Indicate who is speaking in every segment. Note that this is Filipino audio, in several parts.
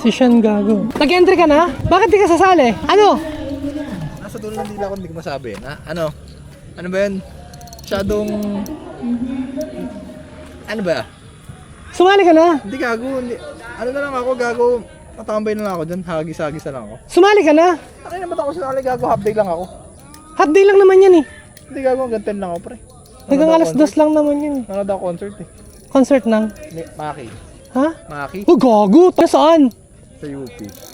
Speaker 1: Si Sean gago. Nag-entry ka na? Bakit di ka sasali? Ano?
Speaker 2: Nasa dulo ng dila ko, hindi ko masabi. Ano? Ano ba yun? Masyadong... Ano ba?
Speaker 1: Sumali ka na?
Speaker 2: Hindi gago. Hindi. Ano na lang ako, gago. Matambay na lang ako dyan. Hagis-hagis na lang ako.
Speaker 1: Sumali ka na?
Speaker 2: Bakit naman ako sumali, gago? Half day lang ako.
Speaker 1: Half day lang naman yan eh.
Speaker 2: Hindi gago, hanggang 10 lang ako, pre.
Speaker 1: Hanggang alas 2 lang naman yan eh.
Speaker 2: Nanood ako concert eh.
Speaker 1: Concert ng?
Speaker 2: Maki.
Speaker 1: Ha?
Speaker 2: Maki?
Speaker 1: Oh, gago. Saan?
Speaker 2: Sa UP.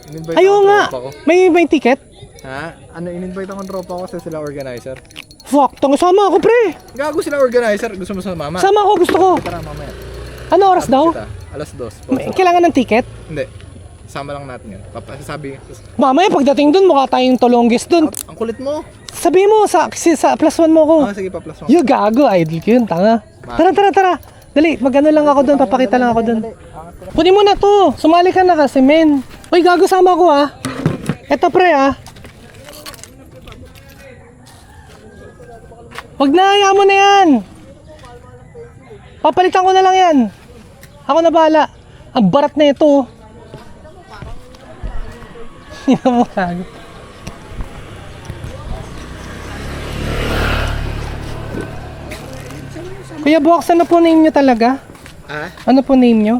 Speaker 2: In-invite
Speaker 1: Ayaw
Speaker 2: ako ng
Speaker 1: nga.
Speaker 2: tropa ko.
Speaker 1: May ticket?
Speaker 2: Ha? Ano, in-invite ako ng tropa ko kasi sila organizer.
Speaker 1: Fuck, sama ako pre.
Speaker 2: Gago sila organizer. Gusto mo sa mama?
Speaker 1: Sama ako, gusto ko.
Speaker 2: Tara, mamaya.
Speaker 1: Ano oras daw?
Speaker 2: Kita. Alas 2.
Speaker 1: Kailangan ng ticket?
Speaker 2: Hindi. Sama lang natin yan. Sasabi.
Speaker 1: Mamaya pagdating dun, mukha tayong tolongges dun.
Speaker 2: Ang kulit mo.
Speaker 1: Sabi mo, sa plus one mo ko.
Speaker 2: Sige pa, plus 1.
Speaker 1: Yo, gago, idol ko yun, tanga. Tara. Dali, magano lang ako dun, papakita lang ako dun. Kunin mo na to, sumali ka na kasi, men. Uy, gago, sama ko ah. Eto pre ah. Wag na, hayaan mo na yan. Papalitan ko na lang yan. Ako na bahala. Ang barat na ito. Hindi mo gago. Kuya Box, ano po name nyo talaga? Ano po name nyo?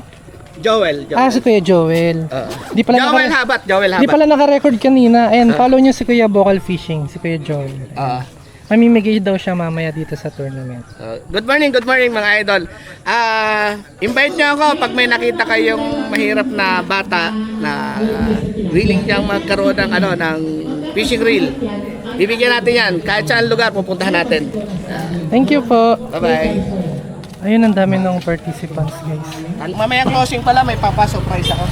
Speaker 3: Joel.
Speaker 1: Si Kuya Joel. Di pala
Speaker 3: Joel Habat.
Speaker 1: Di pala naka-record kanina. Ayan, follow nyo si Kuya Vocal Fishing, si Kuya Joel. Mamimigay daw siya mamaya dito sa tournament.
Speaker 3: Good morning mga idol. Invite niyo ako pag may nakita kayong mahirap na bata na willing siyang magkaroon ng ng fishing reel. Bibigyan natin yan. Kahit saan lugar pupuntahan natin.
Speaker 1: Thank you po.
Speaker 3: Bye-bye.
Speaker 1: Ayun, ang dami ng participants, guys.
Speaker 3: Mamaya closing pala, may surprise ako.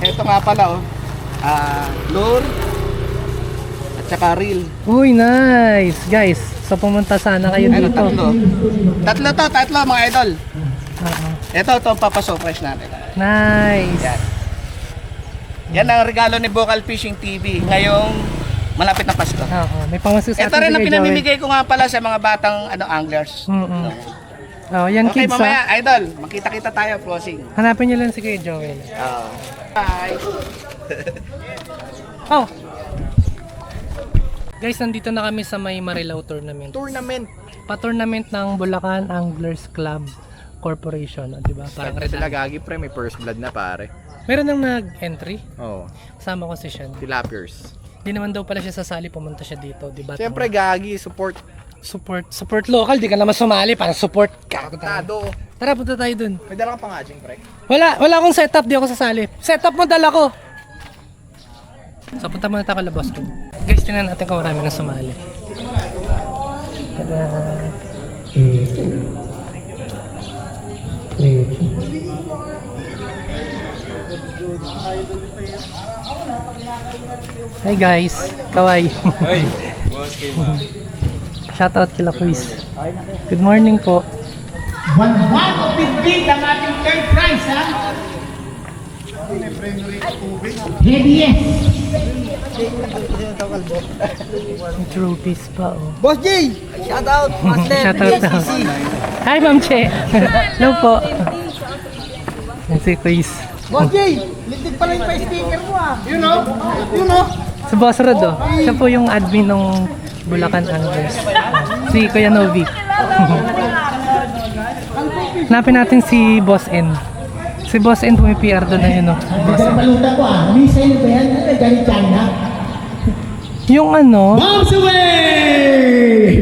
Speaker 3: Ito nga pala, lure at saka reel.
Speaker 1: Uy, nice! Guys, so pumunta sana kayo dito.
Speaker 3: Tatlo mga idol. Ito papasurprise natin.
Speaker 1: Nice!
Speaker 3: Yan ang regalo ni Vocal Fishing TV ngayong malapit na Pasko.
Speaker 1: May pangmasasabi.
Speaker 3: Ito rin ang pinamimigay ko nga pala sa mga batang angglers.
Speaker 1: Yan
Speaker 3: Okay,
Speaker 1: kids
Speaker 3: mamaya, idol, makita-kita tayo closing.
Speaker 1: Hanapin niyo lang si Kuya Joel.
Speaker 3: Bye.
Speaker 1: Guys, nandito na kami sa may Marilao Tournament.
Speaker 2: Tournament.
Speaker 1: Pa-tournament ng Bulacan Anglers Club Corporation, di ba? Parang
Speaker 2: Parang sila gagi, pre. May first blood na, pare.
Speaker 1: Meron nang nag-entry.
Speaker 2: Oo.
Speaker 1: Kasama ko si Sean.
Speaker 2: Tilapiers.
Speaker 1: Di naman daw pala siya sasali, pumunta siya dito, di ba?
Speaker 2: Siyempre, gagi. Support
Speaker 1: Support local, di ka naman sumali, parang support ka.
Speaker 2: Tado.
Speaker 1: Tara, punta tayo dun.
Speaker 2: May dala kang pangajing, pre.
Speaker 1: Wala akong setup, di ako sasali. Setup mo dala ko. So, punta muna tayo kala boss ko. Guys, tingnan natin kung marami na sumali. Tada! Hi guys, kawai.
Speaker 2: Hey,
Speaker 1: Shoutout kila Quiz. Good morning po.
Speaker 4: 150 ang ating third prize, ha? Heavy yes.
Speaker 1: May trophies pa, oh.
Speaker 4: Boss J! Shout out!
Speaker 1: Shoutout daw. Hi, Ma'am Che. Hello po. Yan si Quiz.
Speaker 4: Boss J! Lintig pala yung pa-sticker mo, ah. You know?
Speaker 1: Si Boss Rod, oh. Siya po yung admin ng Bulacan Anglers. Si Kuya Novi. Hanapin natin si Boss N. Si Boss N pumi-PR doon na yun, oh. Boss N.
Speaker 4: Paluta ko, ah. Missile ba yan? Galing China?
Speaker 1: Yung ano,
Speaker 4: Bombs away!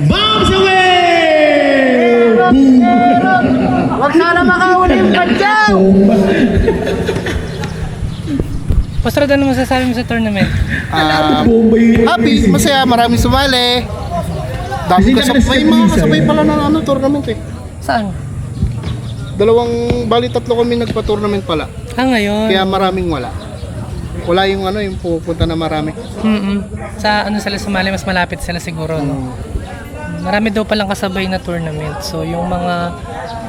Speaker 4: Bombs away! Huwag sana makahuli yung padyaw!
Speaker 1: Boss Rod, ano masasabi mo sa tournament?
Speaker 2: Happy, masaya, maraming sumali. Dami kasabay, mga kasabay pala ng tournament eh.
Speaker 1: Saan?
Speaker 2: Tatlo kami nagpa-tournament pala.
Speaker 1: Ngayon.
Speaker 2: Kaya maraming wala. Wala yung yung pupunta na marami.
Speaker 1: Sa sila sumali, mas malapit sila siguro, no? Marami daw palang kasabay na tournament. So, yung mga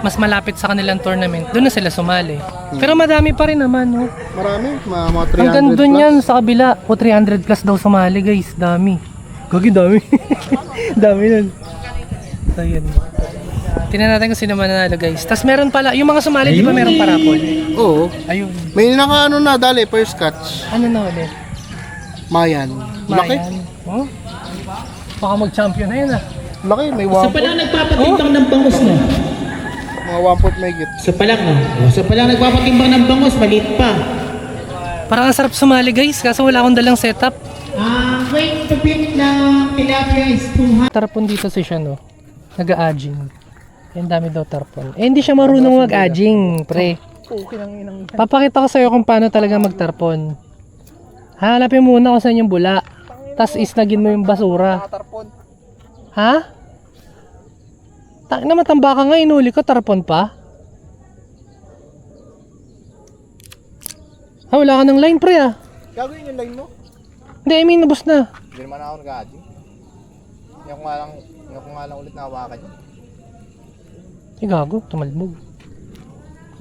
Speaker 1: mas malapit sa kanilang tournament, doon na sila sumali. Pero madami pa rin naman, no?
Speaker 2: Marami, mga 300
Speaker 1: Hanggang doon
Speaker 2: plus.
Speaker 1: yan sa kabila, 300 plus daw sumali, guys. Dami. Gagi, dami. Dami nun. So, yun. Tingnan natin kung sino mananalo guys. Tapos meron pala, yung mga sumali di ba meron parapol?
Speaker 2: Oo.
Speaker 1: Ayun.
Speaker 2: May naka na, dali, first catch.
Speaker 1: Ano na ulit?
Speaker 2: Mayan. Laki.
Speaker 1: Mayan. Oh? Baka mag-champion na yun ah.
Speaker 2: Laki, may
Speaker 5: Sa
Speaker 2: 1
Speaker 5: palang nagpapatimbang ng bangos mo.
Speaker 2: mga 1 foot may git.
Speaker 5: Sa palang no. Sa palang nagpapatimbang ng bangos, maliit pa.
Speaker 1: Parang ang sarap sumali guys, kaso wala akong dalang setup.
Speaker 5: Weight to pick ng tilapia is 200.
Speaker 1: Tarpon dito si siya no. Nag-a-aging. Yan dami daw tarpon. Eh hindi siya marunong mag-aging, pre. Papakita ko sa'yo kung paano talaga magtarpon. Hanapin muna kung saan yung bula. Tapos isnagin mo yung basura. Ha? Na matamba ka nga, inuli ko, tarpon pa. Wala ka ng line pre ah.
Speaker 2: Gagawin yung line mo?
Speaker 1: Hindi, I mean, nabos na.
Speaker 2: Hindi naman ako nag-adjing. Yung ko nga lang ulit nahawakan yun.
Speaker 1: Eh gago, tumalbog.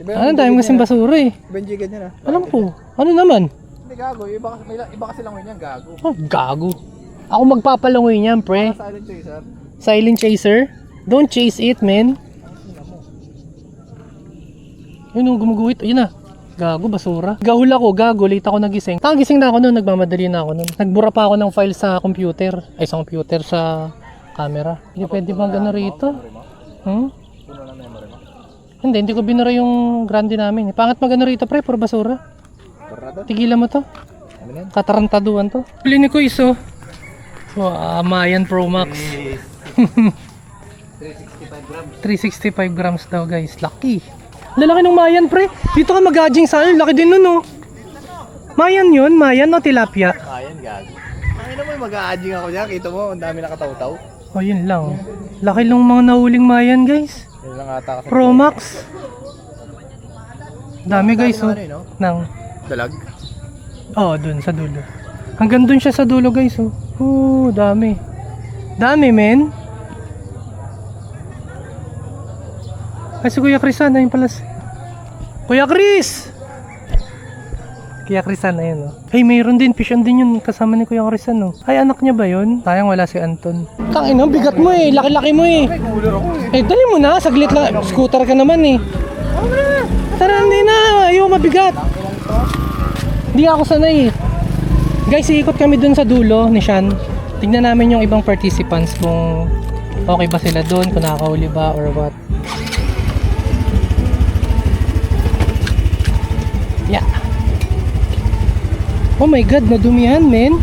Speaker 2: Diba
Speaker 1: Ano, dami kasing basura eh.
Speaker 2: Benjigan niya na.
Speaker 1: Alam ko, ano naman?
Speaker 2: Hindi gago, iba kasi lang yun yan, gago.
Speaker 1: Oh, gago. Ako magpapalangoy niyan, pre.
Speaker 2: Silent chaser.
Speaker 1: Silent chaser? Don't chase it, man. Yun, gumuguhit. Yun na. Gago, basura. Gahul ako, gago. Late ako nagising. Gising na ako noon, nagmamadali na ako noon. Nagbura pa ako ng file sa computer. Ay, sa computer, sa camera. Hindi pwede bang gano'n rito? Hmm? Hindi ko binura yung grande namin. Pangat magano rito, pre, puro basura. Tigilan mo to. Katarantaduan to. Pili ni Kuis, oh. So, Mayan Pro Max. 365 grams daw, guys. Lucky. Lalaki ng Mayan, pre. Dito ka mag-aging sa akin. Laki din nun, oh. Mayan yun? Mayan o tilapia?
Speaker 2: Mayan, gago. Ang ina mo, mag-a-adjing ako dyan. Kita mo, ang dami nakataw-taw.
Speaker 1: Oh, yun lang. Laki lang mga nahuling Mayan, guys.
Speaker 2: Yun lang ata kasi.
Speaker 1: Pro Max. Dami, guys, oh. Nang.
Speaker 2: Dalag.
Speaker 1: Oo, dun sa dulo. Hanggang dun siya sa dulo, guys, oh. Dami. Dami, men. Ay, si Kuya Chris, ayun pala. Kuya Chris! Kuya Chris, ayun, oh. Hey, mayroon din, fish on din yun, kasama ni Kuya Chris, oh. Ay, anak niya ba yun? Sayang wala si Anton. Tangina, bigat mo eh, laki-laki mo eh. Eh, dali mo na, saglit lang. Scooter ka naman eh. Tara, hindi na, ayaw mabigat. Hindi ako sanay eh. Guys, iikot kami dun sa dulo ni Sean. Tignan namin yung ibang participants kung okay ba sila dun, kung nakakahuli ba or what. Yeah. Oh my god, nadumihan, men.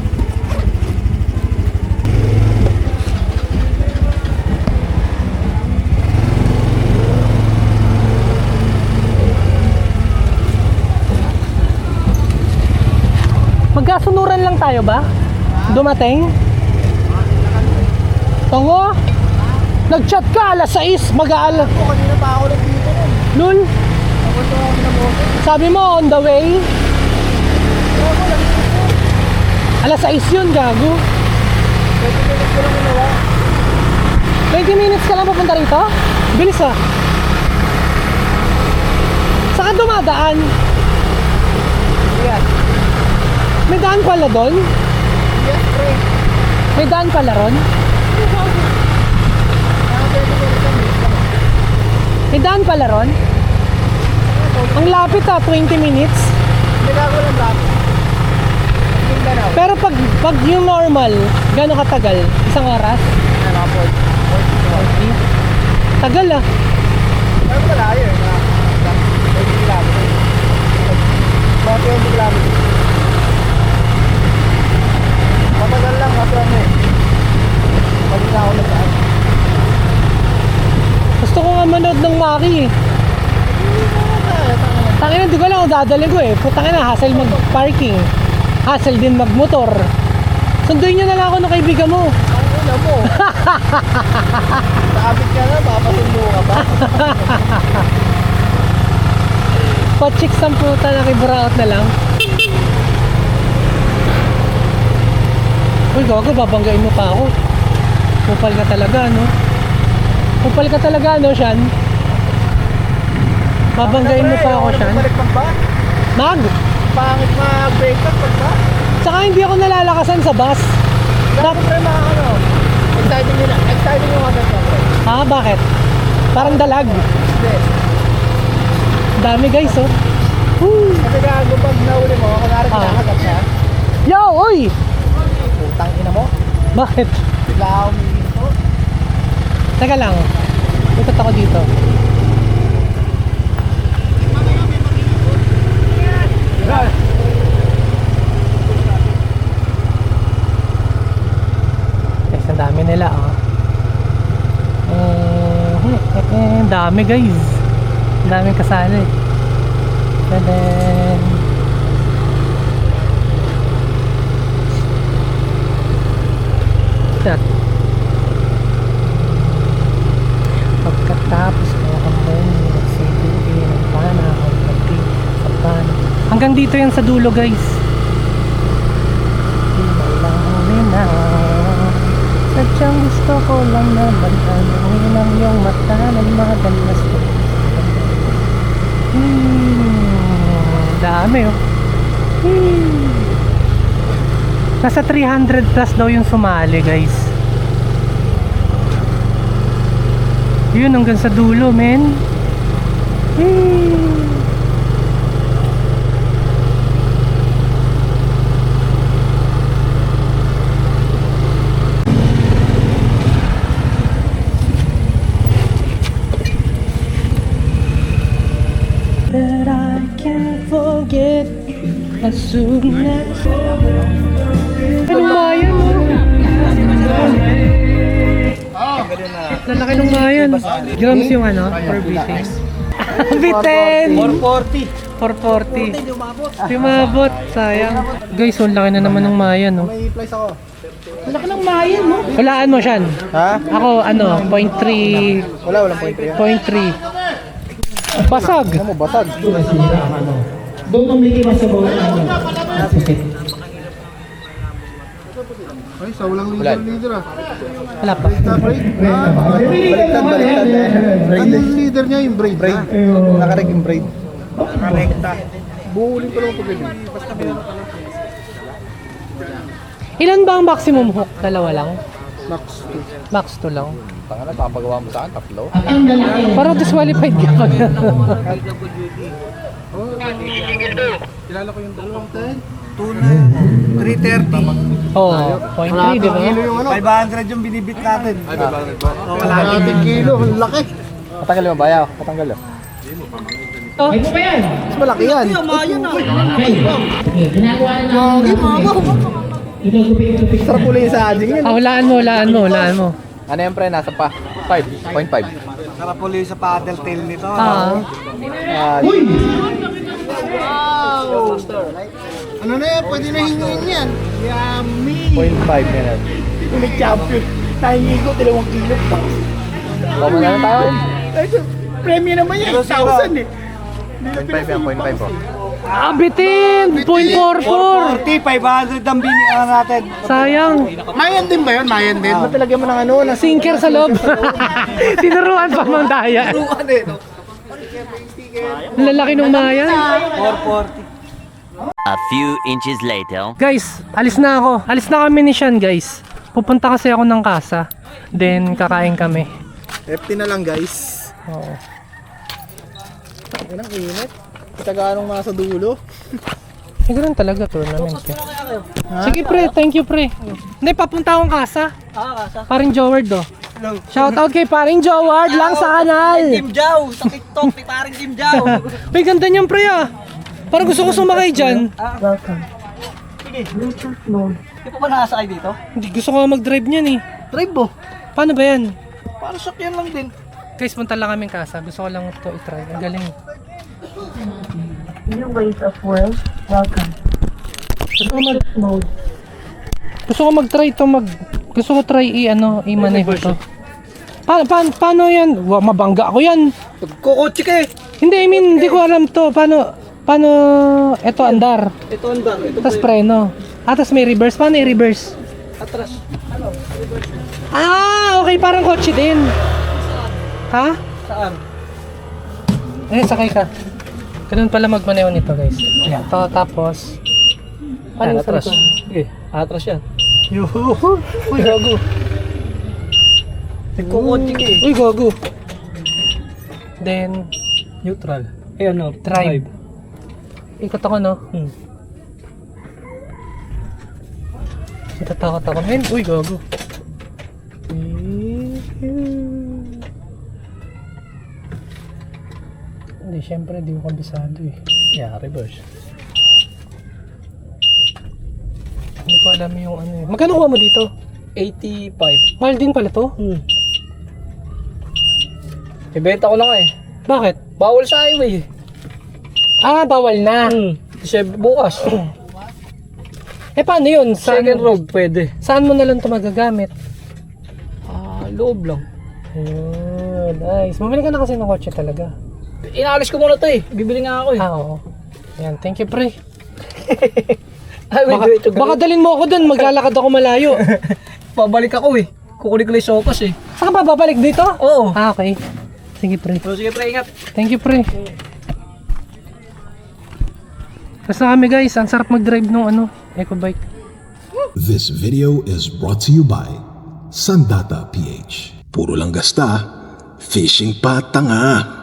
Speaker 1: Magkasunuran lang tayo ba? Dumating? Tongo? Nag-chat ka alas 6, mag-aalas.
Speaker 2: Kanina pa ako nagdito nun.
Speaker 1: Lul? Sabi mo on the way? Alas 6 yun, gago. 20 minutes ka lang papunta rito? Bilis ah. Saan ka dumadaan?
Speaker 2: Yan.
Speaker 1: May daan pala doon?
Speaker 2: Yes, pre.
Speaker 1: May daan pala ron? May daan pala ron? Ang lapit ah, 20 minutes.
Speaker 2: Hindi gago lang dati.
Speaker 1: Pero pag yung normal, gano'ng katagal? Isang oras?
Speaker 2: Ano po?
Speaker 1: 40? Tagal ah.
Speaker 2: Ano ba layo eh? 20 kilometers. 20 kilometers. Matagal lang kasi ano eh. Pag na ako nagdaan.
Speaker 1: Gusto ko nga manood ng Maki eh. Tangina, di ko lang kung dadalhin ko eh. Putang ina, hassle mag-parking. Hassle din mag-motor. Sunduin nyo na lang ako ng kaibigan mo.
Speaker 2: Ang una mo. Saabit ka na, papasundo ka ba?
Speaker 1: Pa-chicks ang puta, nakiburaot na lang. Uy, gago, babanggain mo pa ako. Kupal ka talaga, no? Kupal ka talaga, no, Sean? Babanggain mo pa ako, Sean.
Speaker 2: Balik pag ba?
Speaker 1: Mag!
Speaker 2: Pangit mag-break up pag ba?
Speaker 1: Tsaka hindi ako nalalakasan sa bus.
Speaker 2: Dapat pre mga ano. Exciting yung agad ka pre.
Speaker 1: Ha? Bakit? Parang dalag. Dami guys, oh.
Speaker 2: Kasi gago pag nahuli mo, kunwari kinakagat siya.
Speaker 1: Yo, oy!
Speaker 2: Putang ina mo.
Speaker 1: Bakit?
Speaker 2: Bigla ako umihinto.
Speaker 1: Teka lang. Ikot ako dito. Guys, ang dami nila, oh. Ang dami guys. Ang daming kasali. And then that. Pagkatapos ko ang muni nagsibuin ang panahon pati sa pan. Hanggang dito yan sa dulo guys. Di mo lang na. Sadyang gusto ko lang naman tanungin ang iyong mata ng madalas ko. Dami oh. Nasa 300 plus daw yung sumali guys. Yun hanggang sa dulo men. That I can't forget as soon as anong mayan mo? Lalaki ng mayan. Grams yung ano? Per beating. Bitin! 440. Lumabot. Sayang. Guys, ang laki na naman ng mayan, no?
Speaker 2: May place ako.
Speaker 5: Malaki ng mayan, no?
Speaker 1: Walaan mo, Shan.
Speaker 2: Ha?
Speaker 1: Ako, ano, 0.3.
Speaker 2: Walang point yan.
Speaker 1: 0.3. Basag.
Speaker 2: Ano mo, basag.
Speaker 5: Doon mamili masabaw ang pusit.
Speaker 2: Ay, sa walang leader ah.
Speaker 1: Wala pa.
Speaker 2: Baliktad. Anong leader niya yung braid? Braid. Nakarek yung braid. Nakarekta. Buhuling pa naman pagkabi. Basta meron ka lang.
Speaker 1: Ilan ba ang maximum hook? Dalawa lang?
Speaker 2: Max 2.
Speaker 1: Max 2 lang.
Speaker 2: Tanga na, papagawa mo sa akin, tatlo.
Speaker 5: Ang lalaki.
Speaker 1: Parang disqualified ka pag
Speaker 2: Kilala ko yung dalawang
Speaker 6: 330.
Speaker 1: Oo, 0.3 di ba?
Speaker 2: yung ano?
Speaker 6: 500 yung binibit natin.
Speaker 2: Ay, babalag ba? Kalahating kilo, ang laki.
Speaker 6: Patanggal mo ba yaw? Patanggal mo.
Speaker 1: Oh,
Speaker 5: Ay, mo ba yan?
Speaker 2: Mas malaki yan.
Speaker 5: Okay. Ginagawa na namin. Ito, gupit.
Speaker 2: Sarap uli sa ading yan.
Speaker 1: hulaan mo.
Speaker 6: Ano yung pre? Nasa pa? 5.5. Sarap ulit sa paddle tail nito.
Speaker 2: Ano na yan? Pwede na hingin yan.
Speaker 6: 0.5 yan.
Speaker 2: May champion. Nahingi ko 2 kilo pa.
Speaker 6: Kama na lang tayo.
Speaker 2: Premium naman yan. 1,000 eh.
Speaker 6: 0.5 yan, 0.5 po.
Speaker 1: Bitin! 0.44!
Speaker 6: 500 ang binihan natin.
Speaker 1: Sayang.
Speaker 2: Mayan din ba yun? Mayan din. Ba't talagyan mo ng ano?
Speaker 1: Sinker sa loob. Tinuruan pa mang daya. Ang lalaki ng mayan.
Speaker 6: 440.
Speaker 7: A few inches later.
Speaker 1: Guys, alis na ako. Alis na kami ni Sean guys. Pupunta kasi ako ng kasa. Then kakain kami.
Speaker 2: FT na lang guys.
Speaker 1: Oo.
Speaker 2: Ang init. Taga-anong nasa dulo.
Speaker 1: Eh, ganun talaga tournament eh. Sige pre, thank you pre. Hindi, papunta akong kasa. Paring Joward do. Shout out kay Paring Joward lang sa kanal.
Speaker 4: Team Jow, sa TikTok, ni paring Team Jow.
Speaker 1: Uy, ganda niyan pre ah. Parang gusto ko sumakay dyan.
Speaker 4: Di pa ba nakasakay dito?
Speaker 1: Hindi, gusto ko mag-drive niyan eh.
Speaker 4: Drive mo.
Speaker 1: Paano ba yan?
Speaker 4: Para sakyan lang din.
Speaker 1: Guys, punta lang kaming kasa. Gusto ko lang ito i-try. Ang galing.
Speaker 8: New ways of world, welcome.
Speaker 1: Gusto ko mag-try ito gusto ko try i-maneho ito. Paano yan? Mabangga ako yan.
Speaker 4: Kukotse ka eh.
Speaker 1: Hindi, I mean, hindi ko alam to. Paano ito andar?
Speaker 4: Ito ang dang. Ito
Speaker 1: Tapos preno. Tapos may reverse. Paano i-reverse?
Speaker 4: atras.
Speaker 1: Okay, parang kotse din. Ha?
Speaker 4: Saan?
Speaker 1: Sakay ka. Ganun pala magmaneho nito, guys. Ayan, tapos paano atras?
Speaker 4: Sige, atras yan.
Speaker 1: Uy, gago.
Speaker 4: Kukotse ka eh.
Speaker 1: Uy, gago. then
Speaker 6: Neutral. Eh ano?
Speaker 1: drive. Ikot ako, no? Natatakot ako. Men, uy, gago. Hindi, syempre, di ko kabisado eh.
Speaker 6: Yeah, reverse.
Speaker 1: Hindi ko alam yung ano eh. Magkano kuha mo dito?
Speaker 6: 85.
Speaker 1: Mahal din pala to?
Speaker 6: Ibenta ko na nga eh.
Speaker 1: Bakit?
Speaker 6: Bawal sa highway eh.
Speaker 1: Ah, bawal na.
Speaker 6: Kasi bukas.
Speaker 1: Eh, paano yun?
Speaker 6: Second road pwede.
Speaker 1: Saan mo na lang ito magagamit?
Speaker 6: Loob lang.
Speaker 1: Ayun, nice. Bumili ka na kasi ng kotse talaga.
Speaker 6: Inaalis ko muna to eh. Bibili nga ako eh.
Speaker 1: Oo. Ayan, thank you, pre.
Speaker 6: Ay, wait,
Speaker 1: Baka dalhin mo ako dun, maglalakad ako malayo.
Speaker 6: Pabalik ako eh. Kukunin ko lang yung sopas eh.
Speaker 1: Saan ka ba babalik dito?
Speaker 6: Oo.
Speaker 1: Ah, okay. Sige, pre.
Speaker 6: So, sige pre, ingat.
Speaker 1: Thank you, pre. Basta kami guys, ang sarap mag-drive nung EcoBike.
Speaker 9: This video is brought to you by Sandata PH. Puro lang gasta, fishing pa tanga.